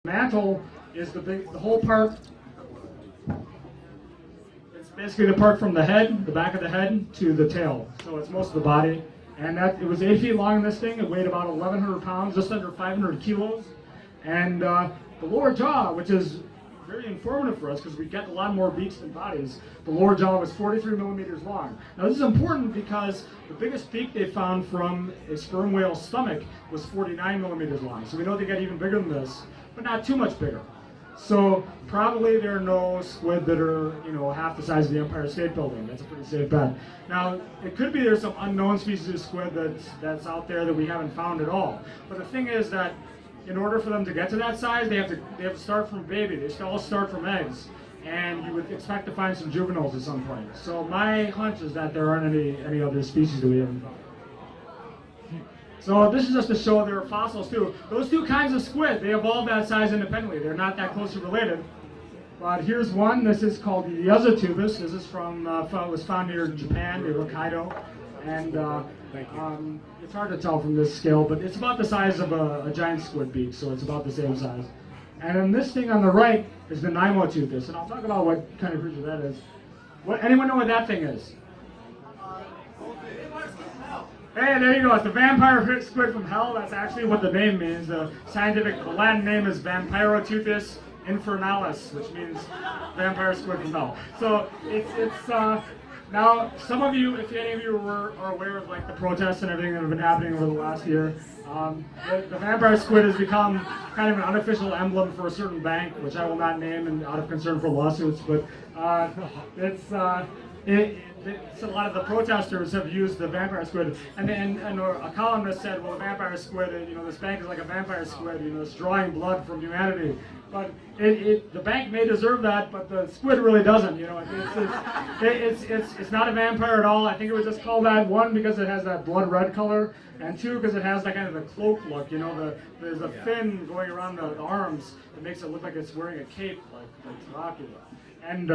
Mantle is the whole part. It's basically the part from the head, the back of the head, to the tail. So it's most of the body. And it was 8 feet long in this thing. It weighed about 1,100 pounds, just under 500 kilos. And the lower jaw, which is very informative for us because we get a lot more beaks than bodies, the lower jaw was 43 millimeters long. Now this is important because the biggest beak they found from a sperm whale's stomach was 49 millimeters long. So we know they get even bigger than this, but not too much bigger. So probably there are no squid that are, half the size of the Empire State Building. That's a pretty safe bet. Now, it could be there's some unknown species of squid that's out there that we haven't found at all. But the thing is that in order for them to get to that size, they have to start from a baby. They all start from eggs, and you would expect to find some juveniles at some point. So my hunch is that there aren't any other species that we haven't found. So this is just to show there are fossils too. Those two kinds of squid, they evolved that size independently. They're not that closely related. But here's one. This is called the Yazatubus. This is from was found near Japan, near Hokkaido, and it's hard to tell from this scale, but it's about the size of a giant squid beak, so it's about the same size. And then this thing on the right is the Nymoteuthis, and I'll talk about what kind of creature that is. Anyone know what that thing is? Hey, there you go. It's the vampire squid from hell. That's actually what the name means. The Latin name is Vampiroteuthis infernalis, which means vampire squid from hell. So it's now some of you, if any of you are aware of the protests and everything that have been happening over the last year, the vampire squid has become kind of an unofficial emblem for a certain bank, which I will not name, and out of concern for lawsuits. But a lot of the protesters have used the vampire squid, and a columnist said, well, the vampire squid, this bank is like a vampire squid, it's drawing blood from humanity. But the bank may deserve that, but the squid really doesn't. It's not a vampire at all. I think it was just called that, one, because it has that blood red color, and two, because it has that kind of a cloak look. There's a fin going around the arms that makes it look like it's wearing a cape, like Dracula. And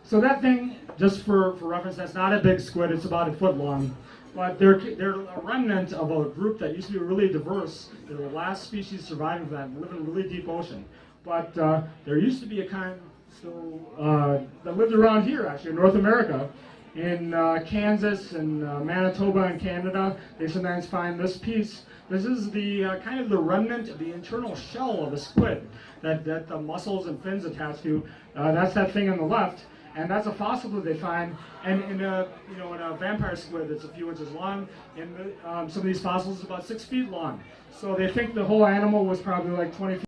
so that thing, just for reference, that's not a big squid. It's about a foot long. But they're a remnant of a group that used to be really diverse. They're the last species surviving from that, live in a really deep ocean. But there used to be a kind that lived around here, actually, in North America, in Kansas and Manitoba and Canada. They sometimes find this piece. This is the kind of the remnant, the internal shell of a squid that the muscles and fins attach to. That's that thing on the left. And that's a fossil that they find, and in a vampire squid that's a few inches long, some of these fossils is about 6 feet long. So they think the whole animal was probably like 20 feet.